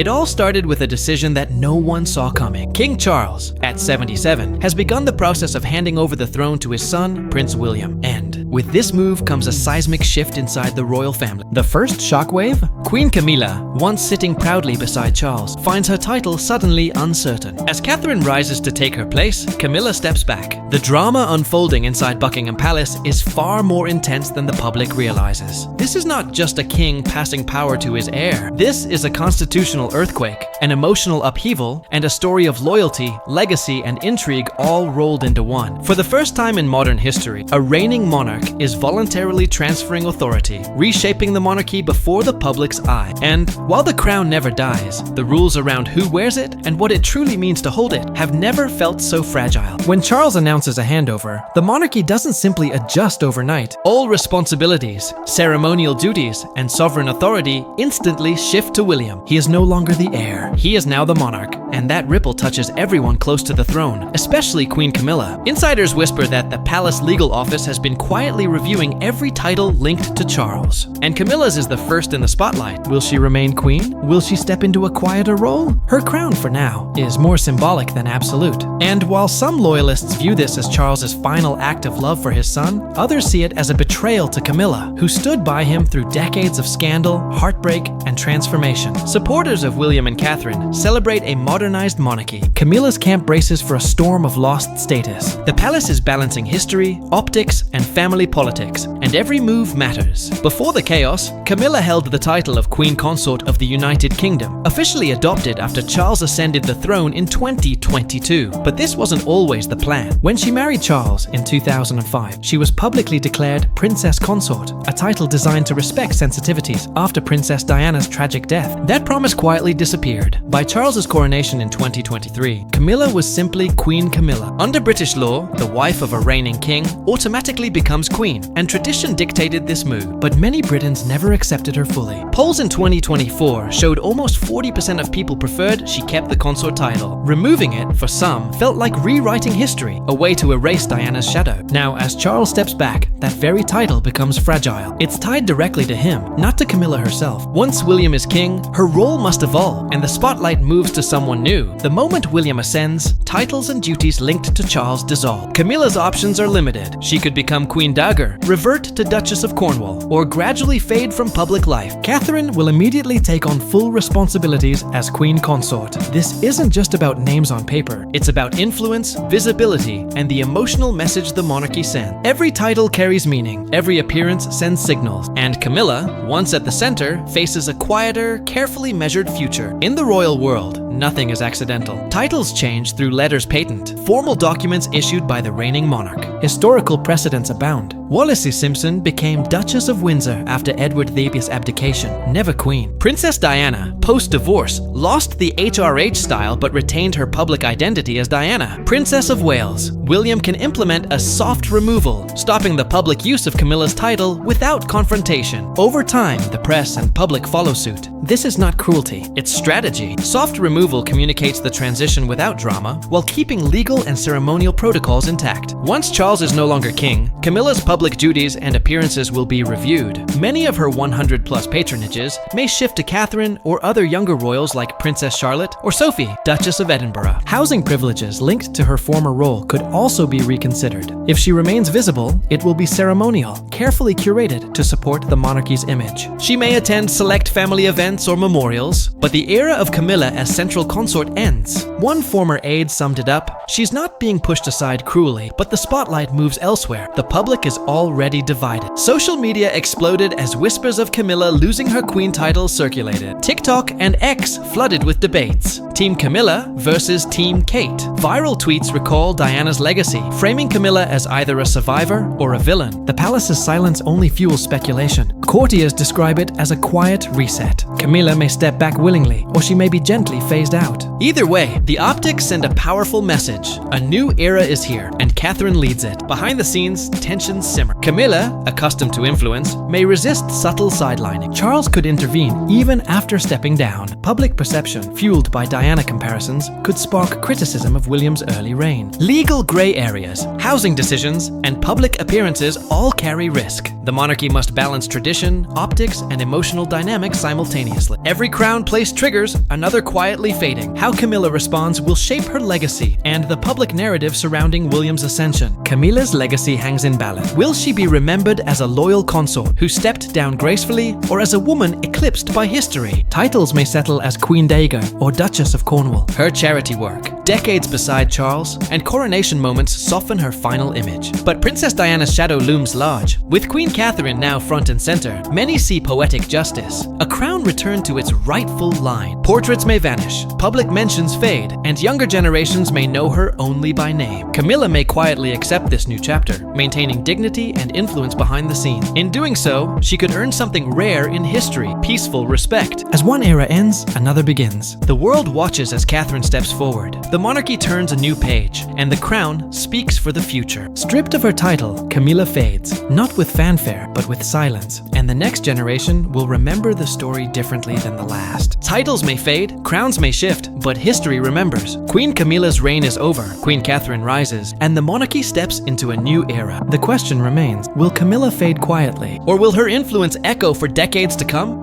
It all started with a decision that no one saw coming. King Charles, at 77, has begun the process of handing over the throne to his son, Prince William. And with this move comes a seismic shift inside the royal family. The first shockwave? Queen Camilla, once sitting proudly beside Charles, finds her title suddenly uncertain. As Catherine rises to take her place, Camilla steps back. The drama unfolding inside Buckingham Palace is far more intense than the public realizes. This is not just a king passing power to his heir. This is a constitutional earthquake, an emotional upheaval, and a story of loyalty, legacy, and intrigue all rolled into one. For the first time in modern history, a reigning monarch is voluntarily transferring authority, reshaping the monarchy before the public's eye. And while the crown never dies, the rules around who wears it and what it truly means to hold it have never felt so fragile. When Charles announces a handover, the monarchy doesn't simply adjust overnight. All responsibilities, ceremonial duties, and sovereign authority instantly shift to William. He is no longer the heir. He is now the monarch, and that ripple touches everyone close to the throne, especially Queen Camilla. Insiders whisper that the palace legal office has been quietly reviewing every title linked to Charles. And Camilla's is the first in the spotlight. Will she remain queen? Will she step into a quieter role? Her crown, for now, is more symbolic than absolute. And while some loyalists view this as Charles's final act of love for his son, others see it as a betrayal to Camilla, who stood by him through decades of scandal, heartbreak, and transformation. Supporters of William and Catherine celebrate a modernized monarchy. Camilla's camp braces for a storm of lost status. The palace is balancing history, optics, and family politics, and every move matters. Before the chaos, Camilla held the title of Queen Consort of the United Kingdom, officially adopted after Charles ascended the throne in 2022. But this wasn't always the plan. When she married Charles in 2005, she was publicly declared Princess Consort, a title designed to respect sensitivities after Princess Diana's tragic death. That promise quietly disappeared. By Charles's coronation in 2023, Camilla was simply Queen Camilla. Under British law, the wife of a reigning king automatically becomes queen, and tradition dictated this move. But many Britons never accepted her fully. Polls in 2024 showed almost 40% of people preferred she kept the consort title. Removing it, for some, felt like rewriting history, a way to erase Diana's shadow. Now, as Charles steps back, that very title becomes fragile. It's tied directly to him, not to Camilla herself. Once William is king, her role must evolve, and the spotlight moves to someone new. The moment William ascends, titles and duties linked to Charles dissolve. Camilla's options are limited. She could become Queen Dagger, revert to Duchess of Cornwall, or gradually fade from public life. Catherine will immediately take on full responsibilities as Queen Consort. This isn't just about names on paper. It's about influence, visibility, and the emotional message the monarchy sends. Every title carries meaning. Every appearance sends signals. And Camilla, once at the center, faces a quieter, carefully measured future. In the royal world, nothing is accidental. Titles change through letters patent, formal documents issued by the reigning monarch. Historical precedents abound. Wallis Simpson became Duchess of Windsor after Edward VII's abdication, never queen. Princess Diana, post-divorce, lost the HRH style but retained her public identity as Diana. Princess of Wales, William can implement a soft removal, stopping the public use of Camilla's title without confrontation. Over time, the press and public follow suit. This is not cruelty, it's strategy. Soft removal communicates the transition without drama, while keeping legal and ceremonial protocols intact. Once Charles is no longer king, Camilla's public duties and appearances will be reviewed. Many of her 100-plus patronages may shift to Catherine or other younger royals like Princess Charlotte or Sophie, Duchess of Edinburgh. Housing privileges linked to her former role could also be reconsidered. If she remains visible, it will be ceremonial, carefully curated to support the monarchy's image. She may attend select family events or memorials, but the era of Camilla as central consort ends. One former aide summed it up: she's not being pushed aside cruelly, but the spotlight moves elsewhere. The public is already divided. Social media exploded as whispers of Camilla losing her queen title circulated. TikTok and X flooded with debates. Team Camilla versus Team Kate. Viral tweets recall Diana's legacy, framing Camilla as either a survivor or a villain. The palace's silence only fuels speculation. Courtiers describe it as a quiet reset. Camilla may step back willingly, or she may be gently phased out. Either way, the optics send a powerful message. A new era is here, and Catherine leads it. Behind the scenes, tensions simmer. Camilla, accustomed to influence, may resist subtle sidelining. Charles could intervene even after stepping down. Public perception, fueled by Diana comparisons, could spark criticism of William's early reign. Legal grey areas, housing decisions, and public appearances all carry risk. The monarchy must balance tradition, optics, and emotional dynamics simultaneously. Every crown place triggers another quietly fading. How Camilla responds will shape her legacy and the public narrative surrounding William's ascension. Camilla's legacy hangs in balance. Will she be remembered as a loyal consort who stepped down gracefully, or as a woman eclipsed by history? Titles may settle as Queen Daga or Duchess of Cornwall. Her charity work, decades beside Charles, and coronation moments soften her final image. But Princess Diana's shadow looms large. With Queen Catherine now front and center, many see poetic justice. A crown returned to its rightful line. Portraits may vanish, public mentions fade, and younger generations may know her only by name. Camilla may quietly accept this new chapter, maintaining dignity and influence behind the scenes. In doing so, she could earn something rare in history: peaceful respect. As one era ends, another begins. The world watches as Catherine steps forward. The monarchy turns a new page, and the crown speaks for the future. Stripped of her title, Camilla fades, not with fanfare, but with silence. And the next generation will remember the story differently than the last. Titles may fade, crowns may shift, but history remembers. Queen Camilla's reign is over, Queen Catherine rises, and the monarchy steps into a new era. The question remains, will Camilla fade quietly, or will her influence echo for decades to come?